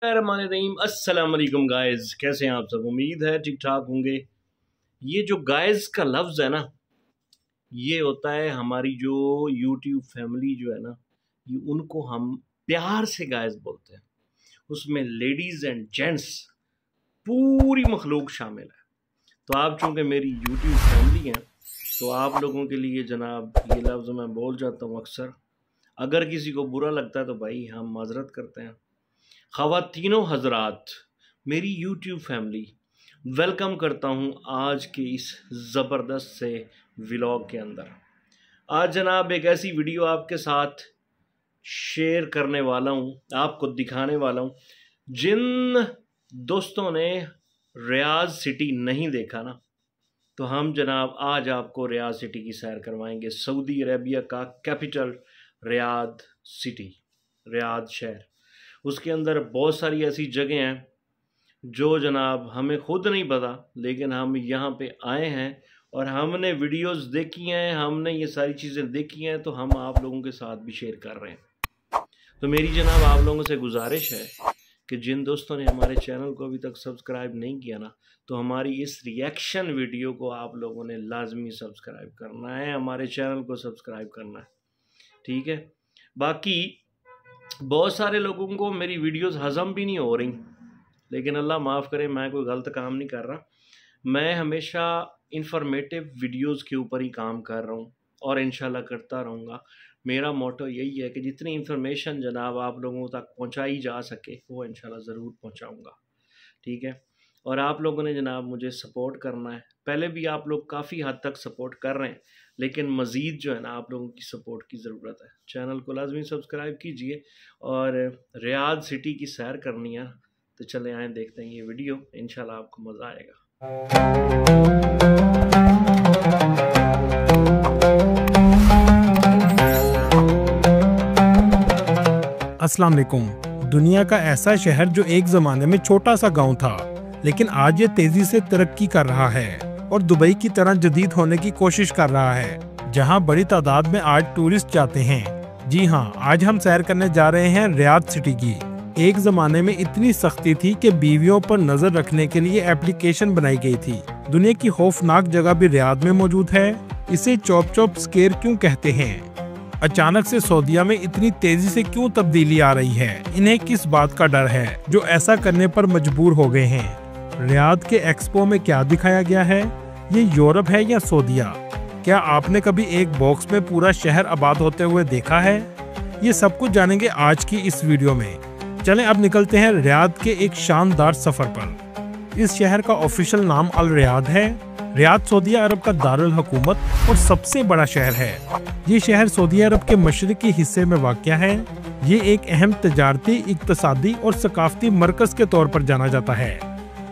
रहीम अस्सलाम वालेकुम गाइस, कैसे हैं आप सब। उम्मीद है ठीक ठाक होंगे। ये जो गाइस का लफ्ज़ है ना, ये होता है हमारी जो यूट्यूब फैमिली जो है ना, ये उनको हम प्यार से गाइस बोलते हैं। उसमें लेडीज़ एंड जेंट्स पूरी मखलूक शामिल है। तो आप चूँकि मेरी यूट्यूब फैमिली हैं तो आप लोगों के लिए जनाब ये लफ्ज़ मैं बोल जाता हूँ अक्सर। अगर किसी को बुरा लगता है तो भाई हम माजरत करते हैं। ख़वातीनों हज़रात, मेरी यूट्यूब फैमिली, वेलकम करता हूँ आज के इस ज़बरदस्त से व्लॉग के अंदर। आज जनाब एक ऐसी वीडियो आपके साथ शेयर करने वाला हूँ, आपको दिखाने वाला हूँ। जिन दोस्तों ने रियाद सिटी नहीं देखा ना, तो हम जनाब आज आपको रियाद सिटी की सैर करवाएंगे। सऊदी अरेबिया का कैपिटल रियाद सिटी, रियाद शहर। उसके अंदर बहुत सारी ऐसी जगह हैं जो जनाब हमें खुद नहीं पता, लेकिन हम यहाँ पे आए हैं और हमने वीडियोस देखी हैं, हमने ये सारी चीज़ें देखी हैं, तो हम आप लोगों के साथ भी शेयर कर रहे हैं। तो मेरी जनाब आप लोगों से गुजारिश है कि जिन दोस्तों ने हमारे चैनल को अभी तक सब्सक्राइब नहीं किया ना, तो हमारी इस रिएक्शन वीडियो को आप लोगों ने लाजमी सब्सक्राइब करना है, हमारे चैनल को सब्सक्राइब करना है, ठीक है। बाकी बहुत सारे लोगों को मेरी वीडियोस हज़म भी नहीं हो रही, लेकिन अल्लाह माफ़ करे, मैं कोई गलत काम नहीं कर रहा। मैं हमेशा इंफॉर्मेटिव वीडियोस के ऊपर ही काम कर रहा हूँ और इंशाल्लाह करता रहूँगा। मेरा मोटो यही है कि जितनी इन्फॉर्मेशन जनाब आप लोगों तक पहुँचाई जा सके वो इंशाल्लाह ज़रूर पहुँचाऊँगा, ठीक है। और आप लोगों ने जनाब मुझे सपोर्ट करना है। पहले भी आप लोग काफ़ी हद तक सपोर्ट कर रहे हैं, लेकिन मज़ीद जो है ना आप लोगों की सपोर्ट की ज़रूरत है। चैनल को लाजमी सब्सक्राइब कीजिए और रियाद सिटी की सैर करनी है तो चले आए देखते हैं ये वीडियो, इंशाल्लाह आपको मज़ा आएगा। अस्सलाम वालेकुम। दुनिया का ऐसा शहर जो एक ज़माने में छोटा सा गांव था, लेकिन आज ये तेजी से तरक्की कर रहा है और दुबई की तरह जदीद होने की कोशिश कर रहा है, जहां बड़ी तादाद में आज टूरिस्ट जाते हैं। जी हां, आज हम सैर करने जा रहे हैं रियाद सिटी की। एक ज़माने में इतनी सख्ती थी कि बीवियों पर नजर रखने के लिए एप्लीकेशन बनाई गई थी। दुनिया की खौफनाक जगह भी रियाद में मौजूद है। इसे चॉप चॉप स्केर क्यों कहते हैं? अचानक से सऊदीया में इतनी तेजी से क्यों तब्दीली आ रही है? इन्हें किस बात का डर है जो ऐसा करने पर मजबूर हो गए हैं? रियाद के एक्सपो में क्या दिखाया गया है? ये यूरोप है या सऊदीया? क्या आपने कभी एक बॉक्स में पूरा शहर आबाद होते हुए देखा है? ये सब कुछ जानेंगे आज की इस वीडियो में। चलें अब निकलते हैं रियाद के एक शानदार सफर पर। इस शहर का ऑफिशियल नाम अल रियाद है। रियाद सऊदी अरब का दारुल हुकूमत और सबसे बड़ा शहर है। ये शहर सऊदी अरब के मशरिकी हिस्से में वाक़या है। ये एक अहम तजारती, इक्तसादी और सकाफती मरकज के तौर पर जाना जाता है।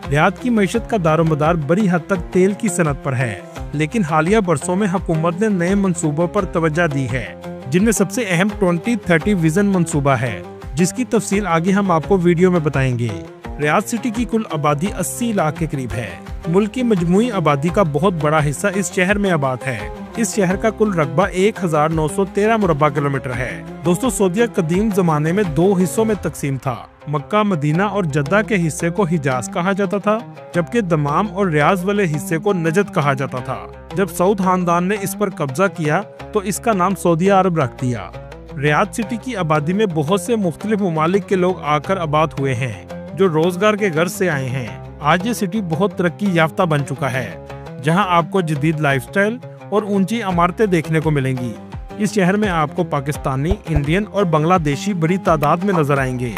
रियाद की मईशत का दारोमदार बड़ी हद तक तेल की सनत पर है, लेकिन हालिया बरसों में हुकूमत ने नए मंसूबों पर तवज्जो दी है, जिनमें सबसे अहम 2030 विजन मंसूबा है, जिसकी तफसील आगे हम आपको वीडियो में बताएंगे। रियाद सिटी की कुल आबादी 80 लाख के करीब है। मुल्क की मजमूई आबादी का बहुत बड़ा हिस्सा इस शहर में आबाद है। इस शहर का कुल रकबा 1913 मुरब्बा किलोमीटर है। दोस्तों, सऊदीया कदीम जमाने में दो हिस्सों में तकसीम था। मक्का, मदीना और जद्दा के हिस्से को हिजाज कहा जाता था, जबकि दमाम और रियाज वाले हिस्से को नजद कहा जाता था। जब सऊद खानदान ने इस पर कब्जा किया तो इसका नाम सऊदी अरब रख दिया। रियाद सिटी की आबादी में बहुत से मुख्तलिफ ममालिक के लोग आकर आबाद हुए हैं, जो रोजगार के गर्ज से आए हैं। आज ये सिटी बहुत तरक्की याफ्ता बन चुका है, जहां आपको जदीद लाइफस्टाइल और ऊंची इमारतें देखने को मिलेंगी। इस शहर में आपको पाकिस्तानी, इंडियन और बांग्लादेशी बड़ी तादाद में नजर आएंगे।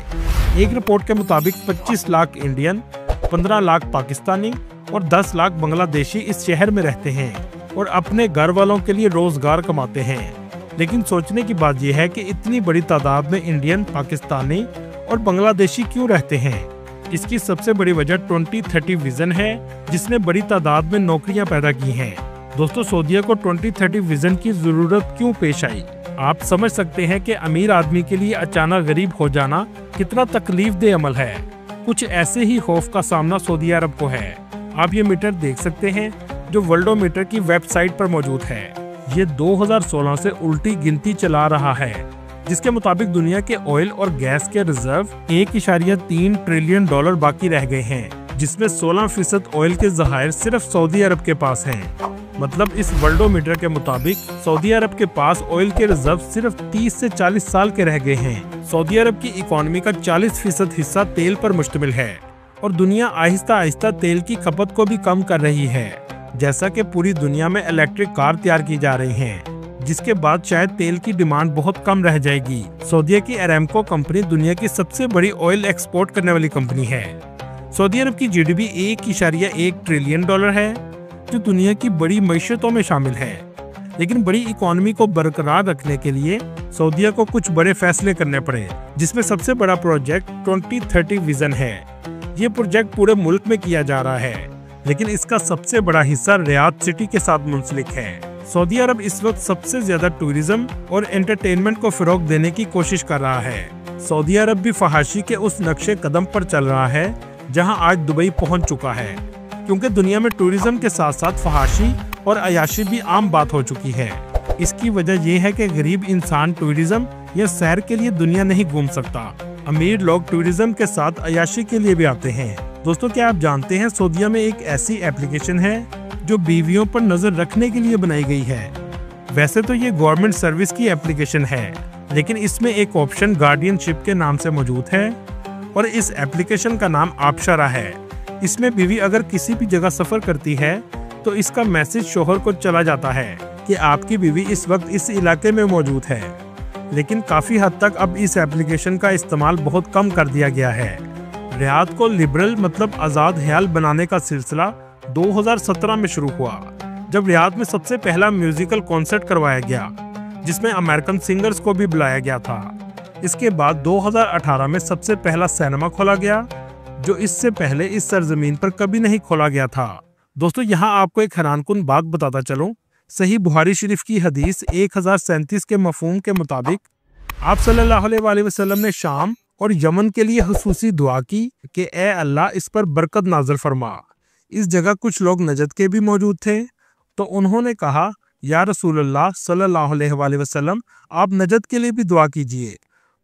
एक रिपोर्ट के मुताबिक 25 लाख इंडियन, 15 लाख पाकिस्तानी और 10 लाख बांग्लादेशी इस शहर में रहते हैं और अपने घर वालों के लिए रोजगार कमाते हैं। लेकिन सोचने की बात यह है कि इतनी बड़ी तादाद में इंडियन, पाकिस्तानी और बांग्लादेशी क्यों रहते हैं? इसकी सबसे बड़ी वजह 2030 विजन है, जिसने बड़ी तादाद में नौकरियां पैदा की हैं। दोस्तों, सऊदीया को 2030 विजन की जरूरत क्यों पेश आई? आप समझ सकते हैं कि अमीर आदमी के लिए अचानक गरीब हो जाना कितना तकलीफ दे अमल है। कुछ ऐसे ही खौफ का सामना सऊदी अरब को है। आप ये मीटर देख सकते हैं जो वर्ल्डोमीटर की वेबसाइट पर मौजूद है। ये 2016 से उल्टी गिनती चला रहा है। जिसके मुताबिक दुनिया के ऑयल और गैस के रिजर्व 1.3 ट्रिलियन डॉलर बाकी रह गए हैं, जिसमें 16% ऑयल के ज़खायर सिर्फ सऊदी अरब के पास हैं। मतलब इस वर्ल्डोमीटर के मुताबिक सऊदी अरब के पास ऑयल के रिजर्व सिर्फ 30 से 40 साल के रह गए हैं। सऊदी अरब की इकोनॉमी का 40% हिस्सा तेल पर मुश्तमिल है और दुनिया आहिस्ता आहिस्ता तेल की खपत को भी कम कर रही है, जैसा कि पूरी दुनिया में इलेक्ट्रिक कार तैयार की जा रही हैं, जिसके बाद शायद तेल की डिमांड बहुत कम रह जाएगी। सऊदीया की अरामको कंपनी दुनिया की सबसे बड़ी ऑयल एक्सपोर्ट करने वाली कंपनी है। सऊदी अरब की जीडीपी 1.1 ट्रिलियन डॉलर है, जो दुनिया की बड़ी मईशतों में शामिल है। लेकिन बड़ी इकोनॉमी को बरकरार रखने के लिए सऊदीया को कुछ बड़े फैसले करने पड़े, जिसमें सबसे बड़ा प्रोजेक्ट 2030 विजन है। ये प्रोजेक्ट पूरे मुल्क में किया जा रहा है, लेकिन इसका सबसे बड़ा हिस्सा रियाद सिटी के साथ मुंसलिक है। सऊदी अरब इस वक्त सबसे ज्यादा टूरिज्म और एंटरटेनमेंट को फरोग देने की कोशिश कर रहा है। सऊदी अरब भी फहाशी के उस नक्शे कदम पर चल रहा है जहां आज दुबई पहुंच चुका है, क्योंकि दुनिया में टूरिज्म के साथ साथ फहाशी और अयाशी भी आम बात हो चुकी है। इसकी वजह यह है कि गरीब इंसान टूरिज्म या सैर के लिए दुनिया नहीं घूम सकता। अमीर लोग टूरिज्म के साथ अयाशी के लिए भी आते हैं। दोस्तों, क्या आप जानते हैं सऊदीया में एक ऐसी एप्लीकेशन है जो बीवियों पर नजर रखने के लिए बनाई गई है। वैसे तो ये गवर्नमेंट सर्विस की एप्लीकेशन है, लेकिन इसमें एक ऑप्शन गार्डियनशिप के नाम से मौजूद है और इस एप्लीकेशन का नाम आबशरा है। इसमें बीवी अगर किसी भी जगह सफर करती है तो इसका मैसेज शोहर को चला जाता है कि आपकी बीवी इस वक्त इस इलाके में मौजूद है। लेकिन काफी हद तक अब इस एप्लीकेशन का इस्तेमाल बहुत कम कर दिया गया है। रियाद को लिबरल मतलब आज़ाद ख्याल बनाने का सिलसिला 2017 में शुरू हुआ, जब रियाद में सबसे पहला म्यूजिकल कॉन्सर्ट करवाया गया, जिसमें अमेरिकन सिंगर्स को भी बुलाया गया था। इसके बाद 2018 में सबसे पहला सिनेमा खोला गया, जो इससे पहले इस सरजमीन पर कभी नहीं खोला गया था। दोस्तों, यहाँ आपको एक हैरानकुन बात बताता चलूं। सही बुखारी शरीफ की हदीस 1037 के मफहूम के मुताबिक आप सल्लल्लाहु अलैहि वसल्लम ने शाम और यमन के लिए खुसूसी दुआ की कि ए अल्लाह इस पर बरकत नाज़िल फरमा। इस जगह कुछ लोग नजद के भी मौजूद थे, तो उन्होंने कहा, या रसूलुल्लाह सल्लल्लाहु अलैहि वसल्लम, आप नजद के लिए भी दुआ कीजिए।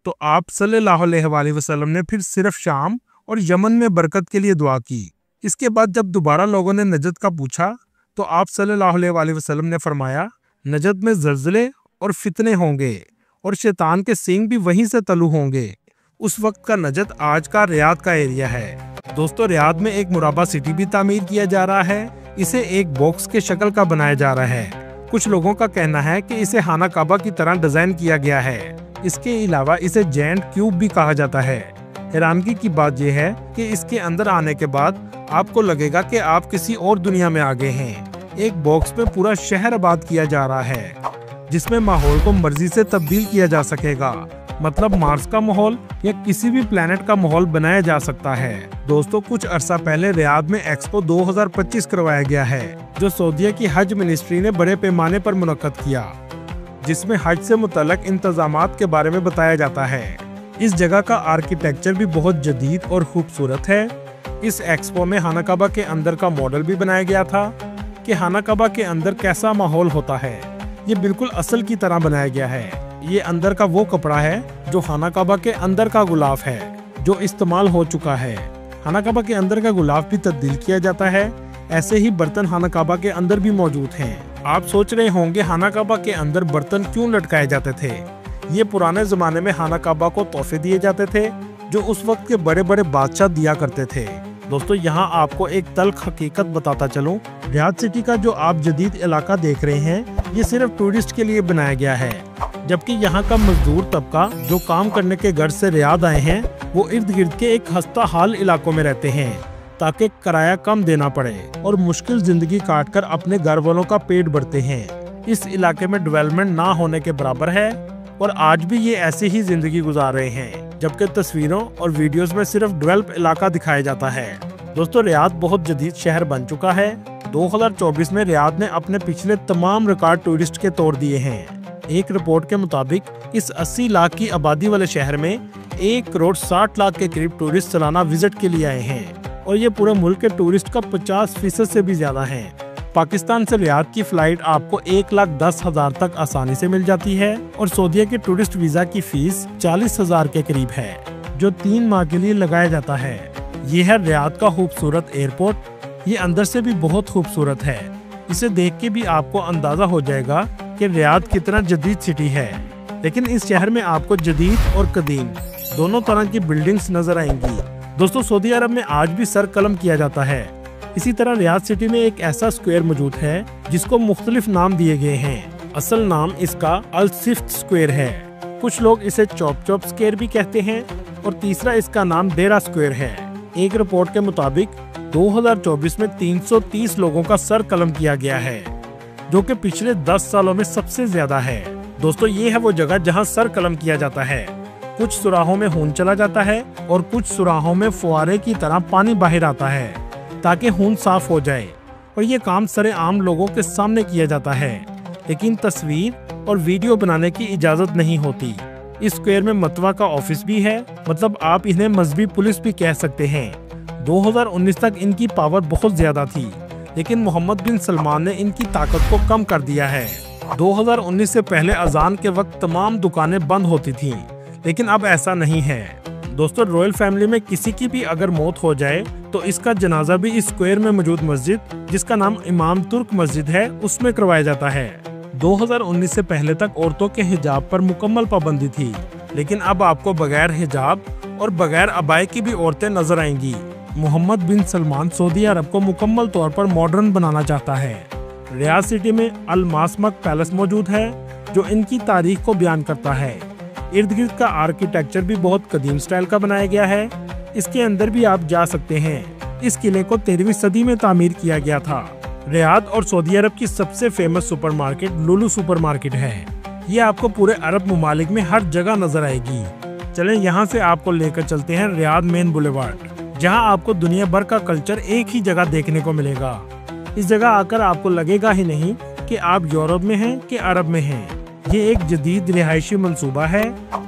तो आप सल्लल्लाहु अलैहि वसल्लम ने फिर सिर्फ शाम और यमन में बरकत के लिए दुआ की। इसके बाद जब दोबारा लोगों ने नजद का पूछा तो आप सल्लल्लाहु अलैहि वसल्लम ने फरमाया, नजद में ज़लज़ले और फितने होंगे और शैतान के सींग भी वहीं से तलु होंगे। उस वक्त का नजद आज का रियाद का एरिया है। दोस्तों, रियाद में एक मुराबा सिटी भी तामीर किया जा रहा है। इसे एक बॉक्स के शक्ल का बनाया जा रहा है। कुछ लोगों का कहना है कि इसे खाना काबा की तरह डिजाइन किया गया है। इसके अलावा इसे जेंट क्यूब भी कहा जाता है। हैरानगी की बात यह है कि इसके अंदर आने के बाद आपको लगेगा कि आप किसी और दुनिया में आ गए हैं। एक बॉक्स में पूरा शहर आबाद किया जा रहा है, जिसमें माहौल को मर्जी से तब्दील किया जा सकेगा। मतलब मार्स का माहौल या किसी भी प्लेनेट का माहौल बनाया जा सकता है। दोस्तों, कुछ अरसा पहले रियाद में एक्सपो 2025 करवाया गया है, जो सऊदीया की हज मिनिस्ट्री ने बड़े पैमाने पर मुनक्कद किया, जिसमें हज से मुतल्लक इंतजामात के बारे में बताया जाता है। इस जगह का आर्किटेक्चर भी बहुत जदीद और खूबसूरत है। इस एक्सपो में खाना काबा के अंदर का मॉडल भी बनाया गया था कि खाना काबा के अंदर कैसा माहौल होता है। ये बिल्कुल असल की तरह बनाया गया है। ये अंदर का वो कपड़ा है जो खाना काबा के अंदर का गुलाफ है, जो इस्तेमाल हो चुका है। खाना काबा के अंदर का गुलाफ भी तब्दील किया जाता है। ऐसे ही बर्तन खाना काबा के अंदर भी मौजूद हैं। आप सोच रहे होंगे खाना काबा के अंदर बर्तन क्यों लटकाए जाते थे। ये पुराने जमाने में खाना काबा को तोहफे दिए जाते थे, जो उस वक्त के बड़े बड़े बादशाह दिया करते थे। दोस्तों, यहाँ आपको एक तल्ख हकीकत बताता चलूं। रियाद सिटी का जो आप जदीद इलाका देख रहे हैं, ये सिर्फ टूरिस्ट के लिए बनाया गया है, जबकि यहाँ का मजदूर तबका जो काम करने के गर्ज से रियाद आए हैं, वो इर्द गिर्द के एक खस्ता हाल इलाकों में रहते हैं, ताकि किराया कम देना पड़े और मुश्किल जिंदगी काट कर अपने घर वालों का पेट भरते हैं। इस इलाके में डेवलपमेंट ना होने के बराबर है और आज भी ये ऐसी ही जिंदगी गुजार रहे हैं, जबकि तस्वीरों और वीडियोस में सिर्फ डेवलप इलाका दिखाया जाता है। दोस्तों, रियाद बहुत जदीद शहर बन चुका है। 2024 में रियाद ने अपने पिछले तमाम रिकॉर्ड टूरिस्ट के तोड़ दिए हैं। एक रिपोर्ट के मुताबिक इस 80 लाख की आबादी वाले शहर में 1 करोड़ 60 लाख के करीब टूरिस्ट सालाना विजिट के लिए आए हैं और ये पूरे मुल्क के टूरिस्ट का 50% से भी ज्यादा हैं। पाकिस्तान से रियाद की फ्लाइट आपको 1,10,000 तक आसानी से मिल जाती है और सऊदीया के टूरिस्ट वीजा की फीस 40,000 के करीब है, जो 3 माह के लिए लगाया जाता है। ये है रियाद का खूबसूरत एयरपोर्ट। ये अंदर से भी बहुत खूबसूरत है। इसे देख के भी आपको अंदाजा हो जाएगा कि रियाद कितना जदीद सिटी है। लेकिन इस शहर में आपको जदीद और कदीम दोनों तरह की बिल्डिंग्स नजर आएंगी। दोस्तों, सऊदी अरब में आज भी सर कलम किया जाता है। इसी तरह रियाद सिटी में एक ऐसा स्क्वायर मौजूद है जिसको मुख्तलिफ नाम दिए गए हैं। असल नाम इसका अल सिफ्त स्क्वायर है। कुछ लोग इसे चॉप स्क्वायर भी कहते हैं और तीसरा इसका नाम डेरा स्क्वायर है। एक रिपोर्ट के मुताबिक 2024 में 330 लोगों का सर कलम किया गया है, जो कि पिछले 10 सालों में सबसे ज्यादा है। दोस्तों, ये है वो जगह जहां सर कलम किया जाता है। कुछ सुराहों में खून चला जाता है और कुछ सुराहों में फुआरे की तरह पानी बाहर आता है ताकि खून साफ हो जाए, और ये काम सरेआम लोगों के सामने किया जाता है, लेकिन तस्वीर और वीडियो बनाने की इजाजत नहीं होती। इस स्क्वायर में मतवा का ऑफिस भी है, मतलब आप इन्हें मजहबी पुलिस भी कह सकते हैं। 2019 तक इनकी पावर बहुत ज्यादा थी, लेकिन मोहम्मद बिन सलमान ने इनकी ताकत को कम कर दिया है। 2019 से पहले अजान के वक्त तमाम दुकानें बंद होती थीं, लेकिन अब ऐसा नहीं है। दोस्तों, रॉयल फैमिली में किसी की भी अगर मौत हो जाए तो इसका जनाजा भी इस स्क्वायर में मौजूद मस्जिद, जिसका नाम इमाम तुर्क मस्जिद है, उसमें करवाया जाता है। 2019 से पहले तक औरतों के हिजाब पर मुकम्मल पाबंदी थी, लेकिन अब आपको बगैर हिजाब और बगैर अबाए की भी औरतें नजर आएंगी। मोहम्मद बिन सलमान सऊदी अरब को मुकम्मल तौर पर मॉडर्न बनाना चाहता है। रियाद सिटी में अल मासमक पैलेस मौजूद है, जो इनकी तारीख को बयान करता है। इर्द गिर्द का आर्किटेक्चर भी बहुत कदीम स्टाइल का बनाया गया है। इसके अंदर भी आप जा सकते हैं। इस किले को 13वीं सदी में तामीर किया गया था। रियाद और सऊदी अरब की सबसे फेमस सुपरमार्केट लुलु सुपरमार्केट है। ये आपको पूरे अरब मुमालिक में हर जगह नजर आएगी। चलें, यहाँ से आपको लेकर चलते हैं रियाद मेन बुलेवार्ड, जहाँ आपको दुनिया भर का कल्चर एक ही जगह देखने को मिलेगा। इस जगह आकर आपको लगेगा ही नहीं कि आप यूरोप में हैं कि अरब में हैं। ये एक जदीद रिहायशी मंसूबा है।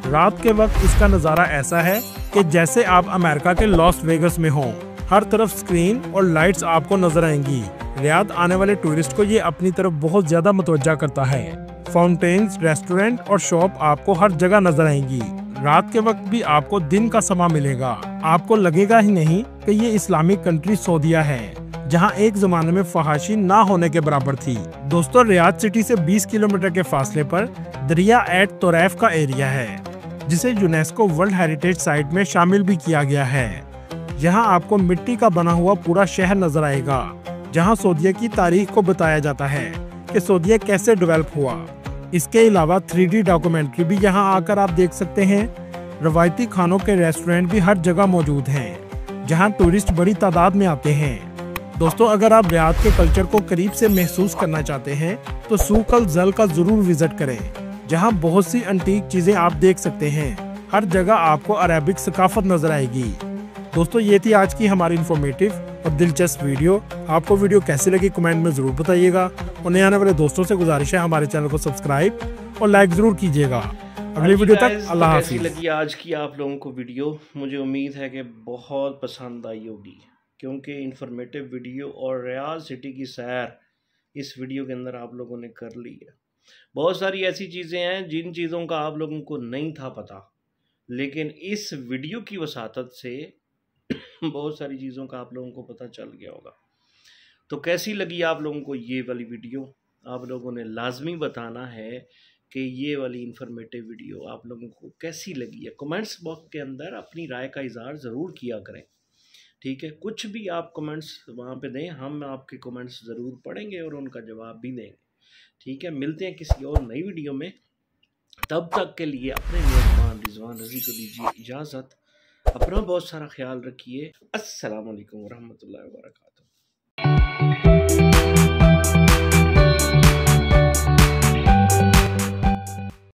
रात के वक्त इसका नज़ारा ऐसा है कि जैसे आप अमेरिका के लॉस वेगस में हों। हर तरफ स्क्रीन और लाइट्स आपको नजर आएंगी। रियाद आने वाले टूरिस्ट को ये अपनी तरफ बहुत ज्यादा मुतवज्जा करता है। फाउंटेन्स, रेस्टोरेंट और शॉप आपको हर जगह नजर आएंगी। रात के वक्त भी आपको दिन का समा मिलेगा। आपको लगेगा ही नहीं कि ये इस्लामिक कंट्री सऊदीया है, जहां एक जमाने में फहाशी ना होने के बराबर थी। दोस्तों, रियाद सिटी से 20 किलोमीटर के फासले पर दरिया एट तोरैफ का एरिया है, जिसे यूनेस्को वर्ल्ड हेरिटेज साइट में शामिल भी किया गया है। यहाँ आपको मिट्टी का बना हुआ पूरा शहर नजर आएगा, जहाँ सऊदीया की तारीख को बताया जाता है कि सऊदीया कैसे डेवलप हुआ। इसके अलावा 3D डॉक्यूमेंट्री भी यहाँ आकर आप देख सकते हैं। रवायती खानों के रेस्टोरेंट भी हर जगह मौजूद हैं, जहाँ टूरिस्ट बड़ी तादाद में आते हैं। दोस्तों, अगर आप रियाद के कल्चर को करीब से महसूस करना चाहते हैं तो सूक अल जल का जरूर विजिट करें, जहां बहुत सी अंटीक चीजें आप देख सकते हैं। हर जगह आपको अरेबिक सकाफत नजर आएगी। दोस्तों, ये थी आज की हमारी इंफॉर्मेटिव और दिलचस्प वीडियो। आपको वीडियो कैसी लगी कमेंट में जरूर बताइएगा, और नए आने वाले दोस्तों से गुजारिश है हमारे चैनल को सब्सक्राइब और लाइक जरूर कीजिएगा। अगली वीडियो तक अल्लाह हाफिज़। कैसी लगी आज की आप लोगों को वीडियो? मुझे उम्मीद है कि बहुत पसंद आई होगी, क्योंकि इंफॉर्मेटिव वीडियो और रियाद सिटी की सैर इस वीडियो के अंदर आप लोगों ने कर ली है। बहुत सारी ऐसी चीज़ें हैं जिन चीज़ों का आप लोगों को नहीं था पता, लेकिन इस वीडियो की वसातत से बहुत सारी चीज़ों का आप लोगों को पता चल गया होगा। तो कैसी लगी आप लोगों को ये वाली वीडियो? आप लोगों ने लाजमी बताना है कि ये वाली इंफॉर्मेटिव वीडियो आप लोगों को कैसी लगी है। कमेंट्स बॉक्स के अंदर अपनी राय का इज़हार ज़रूर किया करें, ठीक है? कुछ भी आप कमेंट्स वहाँ पे दें, हम आपके कमेंट्स ज़रूर पढ़ेंगे और उनका जवाब भी देंगे, ठीक है? मिलते हैं किसी और नई वीडियो में। तब तक के लिए अपने मेहमान रिजवान रज़ी को दीजिए इजाज़त। अपना बहुत सारा ख्याल रखिए। अस्सलाम वालेकुम रहमतुल्लाहि व बरकातहू।